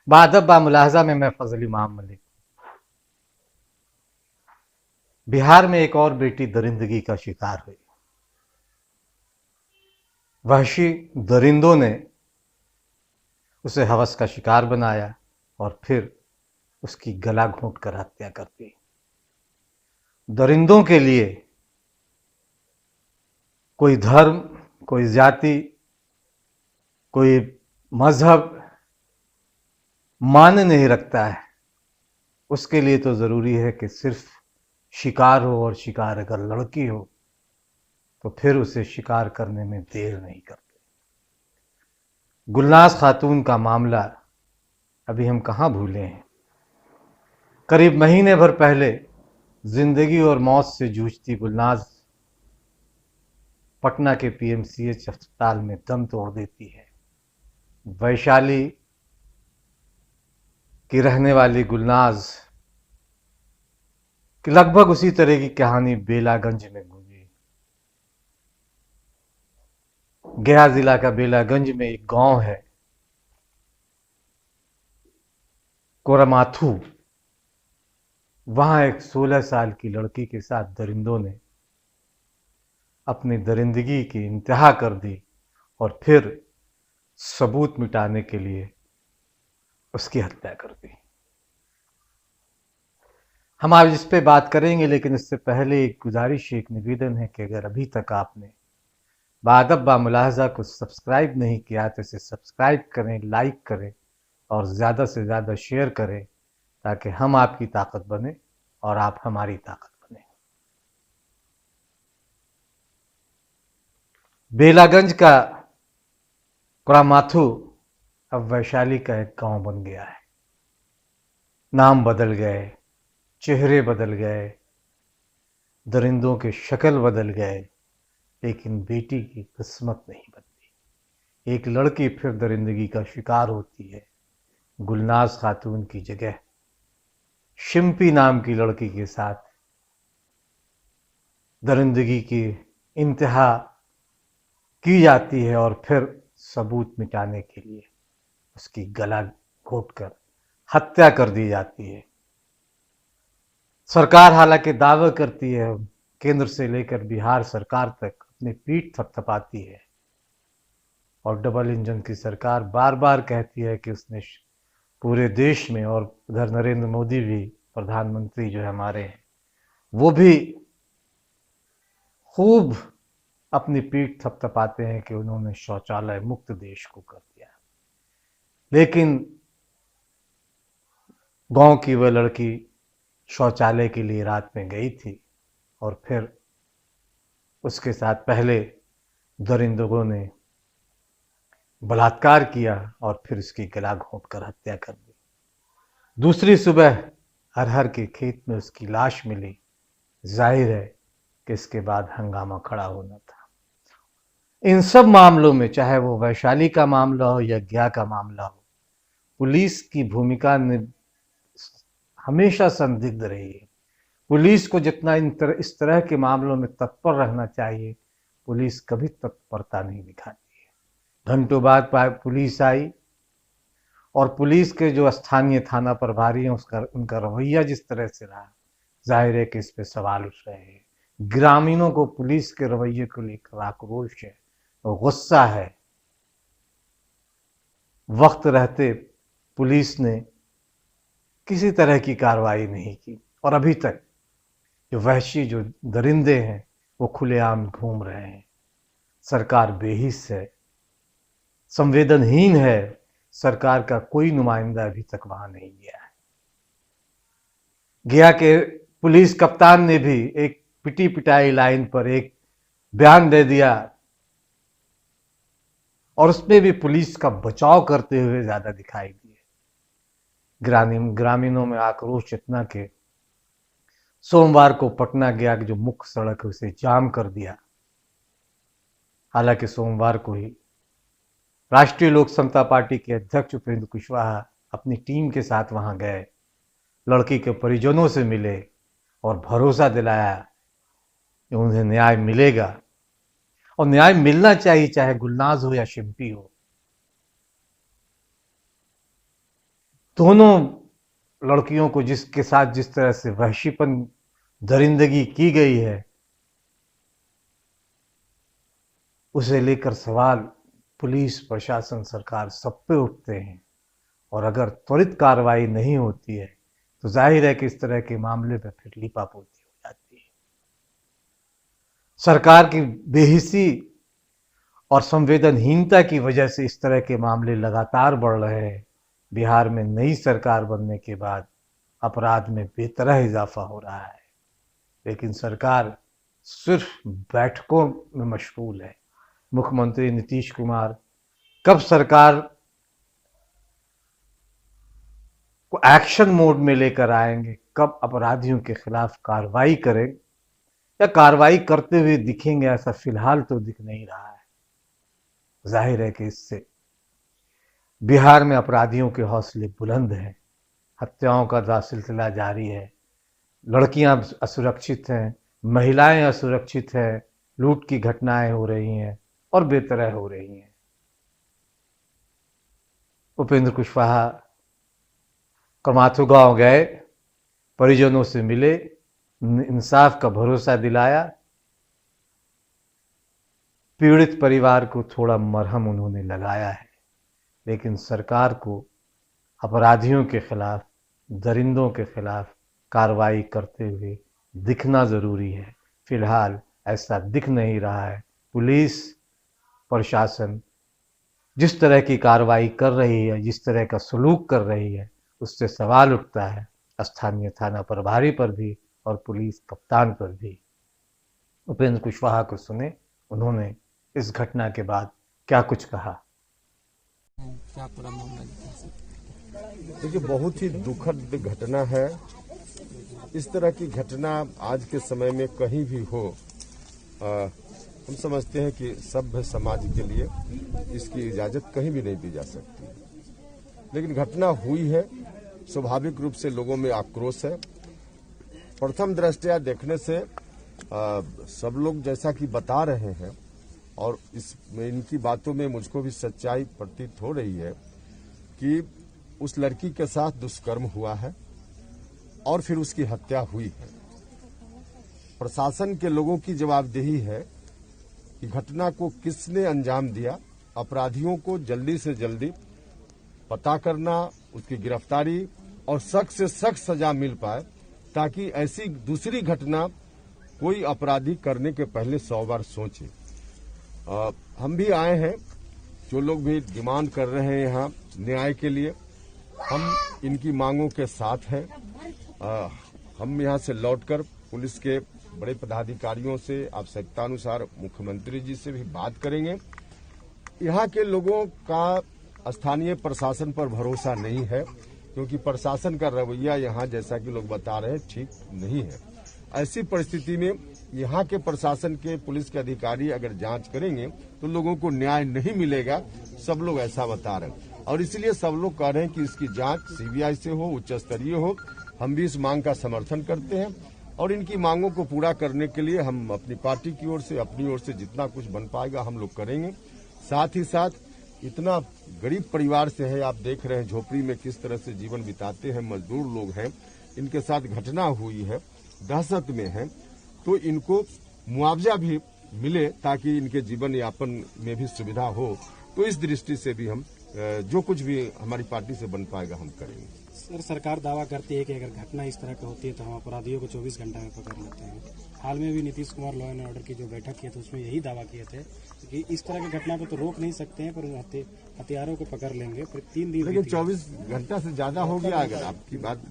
बादब बामुलाहजा में मैं फजल इमाम मलिक। बिहार में एक और बेटी दरिंदगी का शिकार हुई। वहशी दरिंदों ने उसे हवस का शिकार बनाया और फिर उसकी गला घोंट कर हत्या कर दी। दरिंदों के लिए कोई धर्म, कोई जाति, कोई मजहब मान्य नहीं रखता है। उसके लिए तो जरूरी है कि सिर्फ शिकार हो, और शिकार अगर लड़की हो तो फिर उसे शिकार करने में देर नहीं करते। गुलनाज खातून का मामला अभी हम कहां भूले हैं। करीब महीने भर पहले जिंदगी और मौत से जूझती गुलनाज पटना के पीएमसीएच अस्पताल में दम तोड़ देती है। वैशाली की रहने वाली गुलनाज की लगभग उसी तरह की कहानी बेलागंज में गूंजी। गया जिला का बेलागंज में एक गांव है कोरमाथू। वहां एक 16 साल की लड़की के साथ दरिंदों ने अपनी दरिंदगी की इंतहा कर दी और फिर सबूत मिटाने के लिए उसकी हत्या कर दी। हम आज इस पे बात करेंगे, लेकिन इससे पहले एक गुजारिश, एक निवेदन है कि अगर अभी तक आपने बादब बामुलाहजा को सब्सक्राइब नहीं किया तो इसे सब्सक्राइब करें, लाइक करें और ज़्यादा से ज़्यादा शेयर करें, ताकि हम आपकी ताकत बने और आप हमारी ताकत बने। बेलागंज का कोरामाथू अब वैशाली का एक गांव बन गया है। नाम बदल गए, चेहरे बदल गए, दरिंदों के शक्ल बदल गए, लेकिन बेटी की किस्मत नहीं बदली। एक लड़की फिर दरिंदगी का शिकार होती है। गुलनाज खातून की जगह शिम्पी नाम की लड़की के साथ दरिंदगी की इंतहा की जाती है और फिर सबूत मिटाने के लिए उसकी गला घोंटकर हत्या कर दी जाती है। सरकार हालांकि दावा करती है, केंद्र से लेकर बिहार सरकार तक अपनी पीठ थपथपाती है, और डबल इंजन की सरकार बार बार कहती है कि उसने पूरे देश में, और उधर नरेंद्र मोदी भी, प्रधानमंत्री जो है हमारे, वो भी खूब अपनी पीठ थपथपाते हैं कि उन्होंने शौचालय मुक्त देश को कर दिया। लेकिन गांव की वह लड़की शौचालय के लिए रात में गई थी और फिर उसके साथ पहले दरिंदों ने बलात्कार किया और फिर उसकी गला घोंटकर हत्या कर दी। दूसरी सुबह अरहर के खेत में उसकी लाश मिली। जाहिर है कि इसके बाद हंगामा खड़ा होना था। इन सब मामलों में, चाहे वो वैशाली का मामला हो या गया का मामला हो, पुलिस की भूमिका हमेशा संदिग्ध रही है। पुलिस को जितना इस तरह के मामलों में तत्पर रहना चाहिए, पुलिस कभी तत्परता नहीं दिखाती है। घंटों बाद पुलिस आई, और पुलिस के जो स्थानीय थाना प्रभारी हैं उनका रवैया जिस तरह से रहा, जाहिर है कि इस पे सवाल उठ रहे हैं। ग्रामीणों को पुलिस के रवैये को लेकर आक्रोश है, गुस्सा है। वक्त रहते पुलिस ने किसी तरह की कार्रवाई नहीं की, और अभी तक जो वहशी, जो दरिंदे हैं, वो खुलेआम घूम रहे हैं। सरकार बेहिस है, संवेदनहीन है। सरकार का कोई नुमाइंदा अभी तक वहां नहीं गया है। गया के पुलिस कप्तान ने भी एक पिटी पिटाई लाइन पर एक बयान दे दिया, और उसमें भी पुलिस का बचाव करते हुए ज्यादा दिखाई दिए। ग्रामीणों में आक्रोश इतना कि सोमवार को पटना गया कि जो मुख्य सड़क है उसे जाम कर दिया। हालांकि सोमवार को ही राष्ट्रीय लोक समता पार्टी के अध्यक्ष उपेंद्र कुशवाहा अपनी टीम के साथ वहां गए, लड़की के परिजनों से मिले और भरोसा दिलाया कि उन्हें न्याय मिलेगा, और न्याय मिलना चाहिए, चाहे गुलनाज हो या शिम्पी हो। दोनों लड़कियों को जिसके साथ जिस तरह से वहशीपन दरिंदगी की गई है, उसे लेकर सवाल पुलिस, प्रशासन, सरकार सब पे उठते हैं। और अगर त्वरित कार्रवाई नहीं होती है तो जाहिर है कि इस तरह के मामले में फिर लीपापोती हो जाती है। सरकार की बेहिसी और संवेदनहीनता की वजह से इस तरह के मामले लगातार बढ़ रहे हैं। बिहार में नई सरकार बनने के बाद अपराध में बेतरह इजाफा हो रहा है, लेकिन सरकार सिर्फ बैठकों में मशगूल है। मुख्यमंत्री नीतीश कुमार कब सरकार को एक्शन मोड में लेकर आएंगे, कब अपराधियों के खिलाफ कार्रवाई करें या कार्रवाई करते हुए दिखेंगे, ऐसा फिलहाल तो दिख नहीं रहा है। जाहिर है कि इससे बिहार में अपराधियों के हौसले बुलंद हैं। हत्याओं का सिलसिला जारी है, लड़कियां असुरक्षित हैं, महिलाएं असुरक्षित हैं, लूट की घटनाएं हो रही हैं और बेतरह हो रही हैं। उपेंद्र कुशवाहा कमाथू गांव गए, परिजनों से मिले, इंसाफ का भरोसा दिलाया, पीड़ित परिवार को थोड़ा मरहम उन्होंने लगाया है। लेकिन सरकार को अपराधियों के खिलाफ, दरिंदों के खिलाफ कार्रवाई करते हुए दिखना जरूरी है। फिलहाल ऐसा दिख नहीं रहा है। पुलिस प्रशासन जिस तरह की कार्रवाई कर रही है, जिस तरह का सलूक कर रही है, उससे सवाल उठता है स्थानीय थाना प्रभारी पर भी और पुलिस कप्तान पर भी। उपेंद्र कुशवाहा को सुने, उन्होंने इस घटना के बाद क्या कुछ कहा। क्या पूरा मामला? देखिए, बहुत ही दुखद घटना है। इस तरह की घटना आज के समय में कहीं भी हो, हम समझते हैं कि सभ्य समाज के लिए इसकी इजाजत कहीं भी नहीं दी जा सकती। लेकिन घटना हुई है, स्वाभाविक रूप से लोगों में आक्रोश है। प्रथम दृष्टया देखने से सब लोग जैसा कि बता रहे हैं और इनकी बातों में मुझको भी सच्चाई प्रतीत हो रही है कि उस लड़की के साथ दुष्कर्म हुआ है और फिर उसकी हत्या हुई है। प्रशासन के लोगों की जवाबदेही है कि घटना को किसने अंजाम दिया, अपराधियों को जल्दी से जल्दी पता करना, उसकी गिरफ्तारी और सख्त से सख्त सजा मिल पाए, ताकि ऐसी दूसरी घटना कोई अपराधी करने के पहले 100 बार सोचे। हम भी आए हैं, जो लोग भी डिमांड कर रहे हैं यहाँ न्याय के लिए, हम इनकी मांगों के साथ हैं। हम यहाँ से लौटकर पुलिस के बड़े पदाधिकारियों से, आवश्यकतानुसार मुख्यमंत्री जी से भी बात करेंगे। यहाँ के लोगों का स्थानीय प्रशासन पर भरोसा नहीं है, क्योंकि प्रशासन का रवैया यहाँ जैसा कि लोग बता रहे हैं ठीक नहीं है। ऐसी परिस्थिति में यहाँ के प्रशासन के, पुलिस के अधिकारी अगर जांच करेंगे तो लोगों को न्याय नहीं मिलेगा, सब लोग ऐसा बता रहे हैं। और इसलिए सब लोग कह रहे हैं कि इसकी जांच सीबीआई से हो, उच्च स्तरीय हो। हम भी इस मांग का समर्थन करते हैं और इनकी मांगों को पूरा करने के लिए हम अपनी पार्टी की ओर से, अपनी ओर से जितना कुछ बन पाएगा हम लोग करेंगे। साथ ही साथ इतना गरीब परिवार से है, आप देख रहे हैं झोपड़ी में किस तरह से जीवन बिताते हैं, मजदूर लोग हैं, इनके साथ घटना हुई है, दहशत में है, तो इनको मुआवजा भी मिले ताकि इनके जीवन यापन में भी सुविधा हो। तो इस दृष्टि से भी हम जो कुछ भी हमारी पार्टी से बन पाएगा हम करेंगे। सर, सरकार दावा करती है कि अगर घटना इस तरह की होती है तो हम अपराधियों को 24 घंटा में पकड़ लेते हैं। हाल में भी Nitish Kumar law and order की जो बैठक की तो उसमें यही दावा किए थे कि इस तरह की घटना को तो रोक नहीं सकते हैं, पर हथियारों को पकड़ लेंगे। फिर 3 दिन, लेकिन 24 घंटा से ज्यादा हो गया। अगर आपकी बात